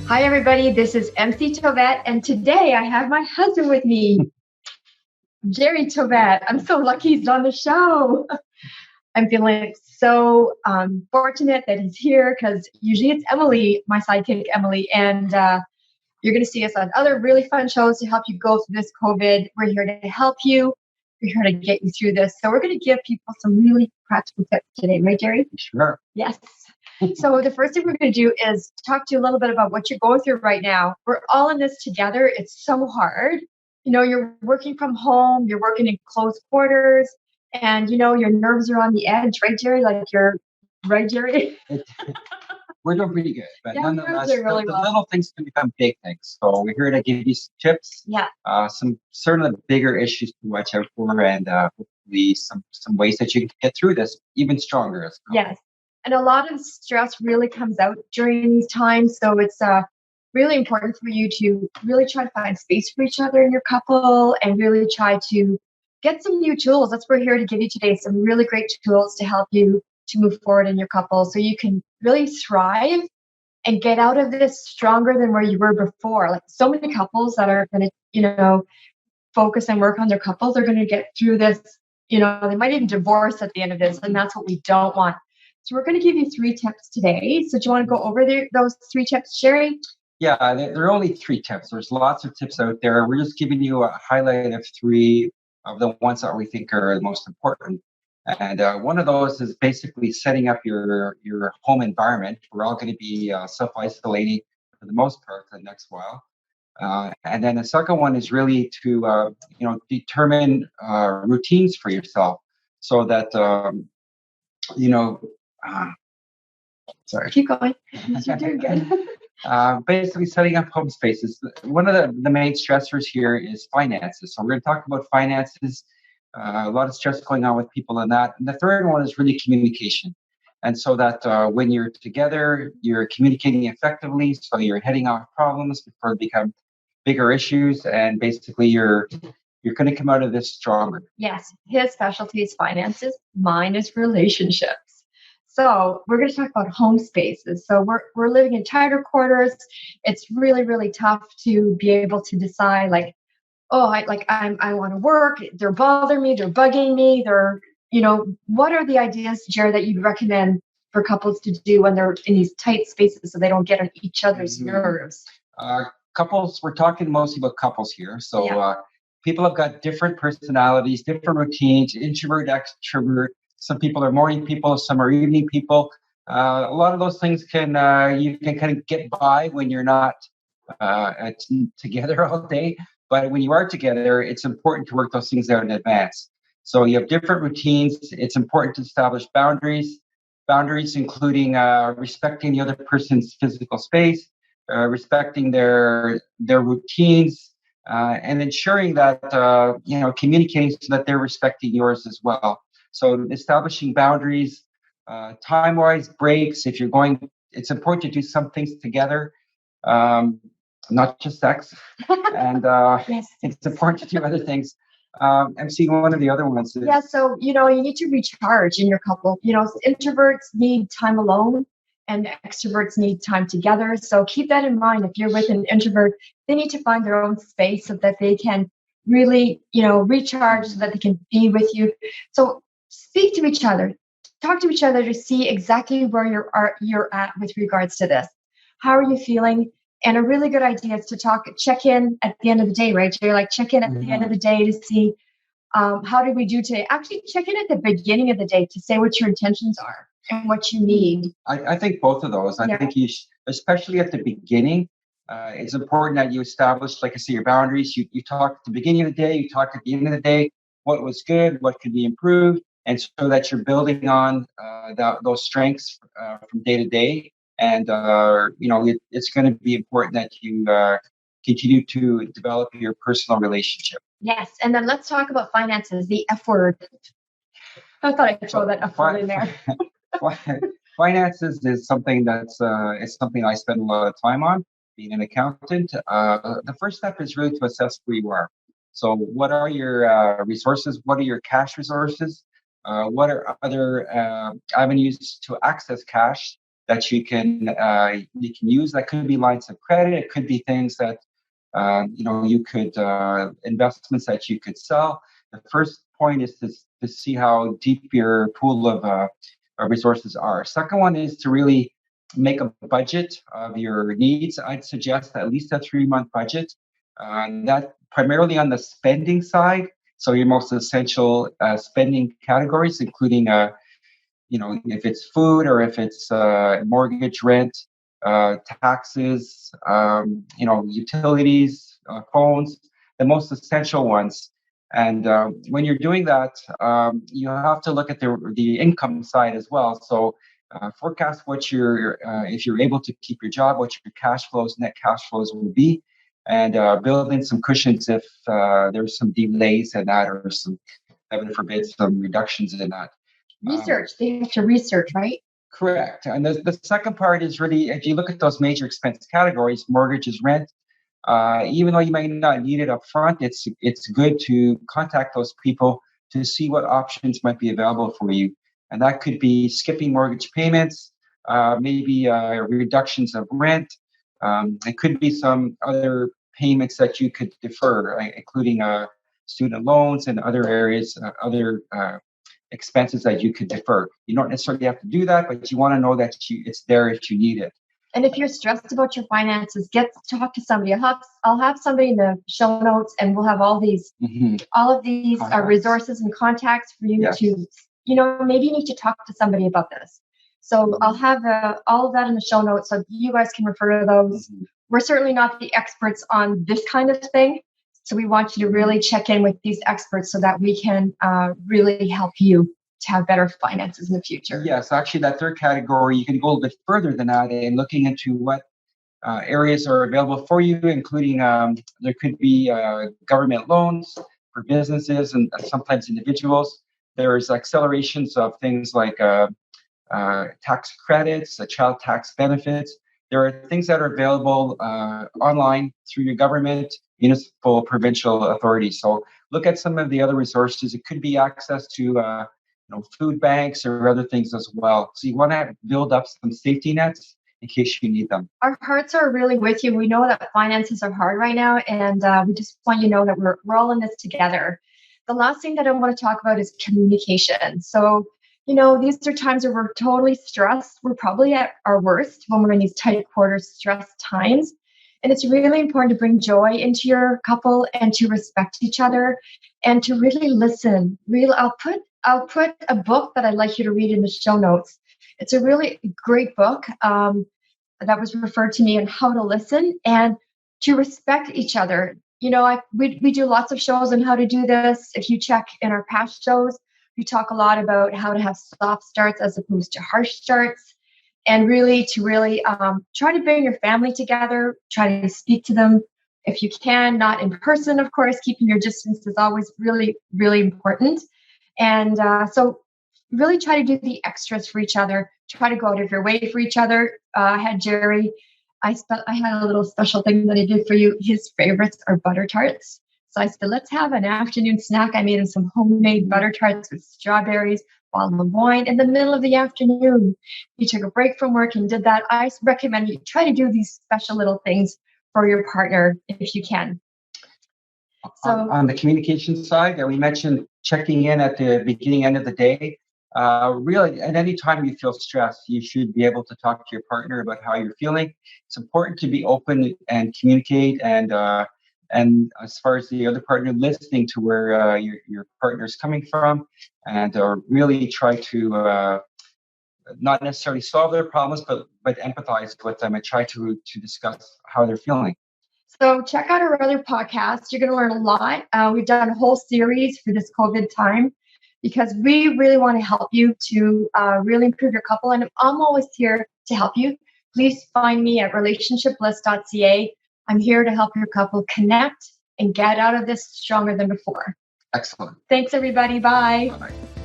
Hi, everybody. This is MC Tovet, and today I have my husband with me, Gerry Tovet. I'm so lucky he's on the show. I'm feeling so fortunate that he's here because usually it's Emily, my sidekick, Emily, and you're going to see us on other really fun shows to help you go through this COVID. We're here to help you. We're here to get you through this. So we're going to give people some really practical tips today, right, Gerry? Sure. Yes. So the first thing we're going to do is talk to you a little bit about what you're going through right now. We're all in this together. It's so hard. You know, you're working from home, you're working in close quarters, and you know, your nerves are on the edge, right, Gerry? Right, Gerry? We're doing pretty good, but Yeah, nonetheless, really the well. little things can become big things. So we're here to give you some tips, Yeah. some certainly bigger issues to watch out for, and hopefully some ways that you can get through this even stronger as well. Yes. And a lot of stress really comes out during these times. So it's really important for you to really try to find space for each other in your couple and really try to get some new tools. That's what we're here to give you today. Some really great tools to help you to move forward in your couple so you can really thrive and get out of this stronger than where you were before. Like so many couples that are going to, focus and work on their couple, they're going to get through this. They might even divorce at the end of this, and that's what we don't want. So we're going to give you 3 tips today. So do you want to go over those 3 tips, Gerry? Yeah, there are only 3 tips. There's lots of tips out there. We're just giving you a highlight of 3 of the ones that we think are the most important. And one of those is basically setting up your home environment. We're all going to be self-isolating for the most part for the next while. And then the second one is really to determine routines for yourself, so that sorry. Keep going. You're doing good. Basically, setting up home spaces. One of the main stressors here is finances. So we're going to talk about finances. A lot of stress going on with people in that. And the third one is really communication. And so that when you're together, you're communicating effectively. So you're heading off problems before they become bigger issues. And basically, you're going to come out of this stronger. Yes, his specialty is finances. Mine is relationships. So we're going to talk about home spaces. So we're living in tighter quarters. It's really, really tough to be able to decide I want to work. They're bothering me. They're bugging me. What are the ideas, Gerry, that you'd recommend for couples to do when they're in these tight spaces so they don't get on each other's nerves? Couples, we're talking mostly about couples here. So people have got different personalities, different routines, introvert, extrovert. Some people are morning people, some are evening people. A lot of those things you can kind of get by when you're not together all day. But when you are together, it's important to work those things out in advance. So you have different routines. It's important to establish boundaries including respecting the other person's physical space, respecting their routines, and ensuring that communicating so that they're respecting yours as well. So establishing boundaries, time-wise breaks. If you're going, it's important to do some things together, not just sex. And Yes. It's important to do other things. I'm seeing one of the other ones. So you need to recharge in your couple. Introverts need time alone, and extroverts need time together. So keep that in mind. If you're with an introvert, they need to find their own space so that they can really, recharge, so that they can be with you. So speak to each other, talk to each other to see exactly where you're at with regards to this. How are you feeling? And a really good idea is to check in at the end of the day, right? So you're check in at the end of the day to see how did we do today. Actually, check in at the beginning of the day to say what your intentions are and what you need. I think both of those. I think especially at the beginning, it's important that you establish, like I say, your boundaries. You talk at the beginning of the day, you talk at the end of the day, what was good, what could be improved, and so that you're building on those strengths from day to day. And it's going to be important that you continue to develop your personal relationship. Yes, and then let's talk about finances, the F word. I thought I'd throw that F word in there. Finances is something it's something I spend a lot of time on, being an accountant. The first step is really to assess where you are. So what are your resources? What are your cash resources? What are other avenues to access cash? that you can use. That could be lines of credit. It could be things that you could investments that you could sell. The first point is to see how deep your pool of resources are. Second one is to really make a budget of your needs. I'd suggest at least a 3-month budget. That primarily on the spending side. So your most essential spending categories, including if it's food or if it's mortgage, rent, taxes, utilities, phones, the most essential ones. And when you're doing that, you have to look at the income side as well. So forecast what if you're able to keep your job, what your net cash flows will be, and build in some cushions if there's some delays in that, or some, heaven forbid, some reductions in that. Research. They have to research, right? Correct. And the second part is really, if you look at those major expense categories, mortgages, rent, even though you may not need it up front, it's good to contact those people to see what options might be available for you. And that could be skipping mortgage payments, maybe reductions of rent. It could be some other payments that you could defer, including student loans and other areas, other expenses that you could defer. You don't necessarily have to do that, but you want to know that it's there if you need it. And if you're stressed about your finances, talk to somebody. I'll have somebody in the show notes, and we'll have all of these resources and contacts for you to, maybe you need to talk to somebody about this. So I'll have all of that in the show notes, so you guys can refer to those. We're certainly not the experts on this kind of thing. So we want you to really check in with these experts so that we can really help you to have better finances in the future. Yes, actually, that third category, you can go a little bit further than that in looking into what areas are available for you, including there could be government loans for businesses and sometimes individuals. There's accelerations of things like tax credits, child tax benefits. There are things that are available online through your government, municipal, provincial authorities. So look at some of the other resources. It could be access to food banks or other things as well. So you want to build up some safety nets in case you need them. Our hearts are really with you. We know that finances are hard right now, and we just want you to know that we're all in this together. The last thing that I want to talk about is communication. So, these are times where we're totally stressed. We're probably at our worst when we're in these tight quarters, stressed times. And it's really important to bring joy into your couple and to respect each other and to really listen. I'll put a book that I'd like you to read in the show notes. It's a really great book that was referred to me on how to listen and to respect each other. We do lots of shows on how to do this. If you check in our past shows, we talk a lot about how to have soft starts as opposed to harsh starts, and really try to bring your family together, try to speak to them if you can, not in person, of course. Keeping your distance is always really, really important. And so really try to do the extras for each other, try to go out of your way for each other. I had Gerry, I had a little special thing that I did for you. His favorites are butter tarts. So I said, let's have an afternoon snack. I made him some homemade butter tarts with strawberries, bottle of wine in the middle of the afternoon. He took a break from work and did that. I recommend you try to do these special little things for your partner if you can. So on the communication side, we mentioned checking in at the beginning, end of the day. Really, at any time you feel stressed, you should be able to talk to your partner about how you're feeling. It's important to be open and communicate, and as far as the other partner, listening to where your partner is coming from, and really try to not necessarily solve their problems, but empathize with them and try to discuss how they're feeling. So check out our other podcasts. You're going to learn a lot. We've done a whole series for this COVID time because we really want to help you to really improve your couple. And I'm always here to help you. Please find me at relationshipbliss.ca. I'm here to help your couple connect and get out of this stronger than before. Excellent. Thanks, everybody. Bye. Bye-bye.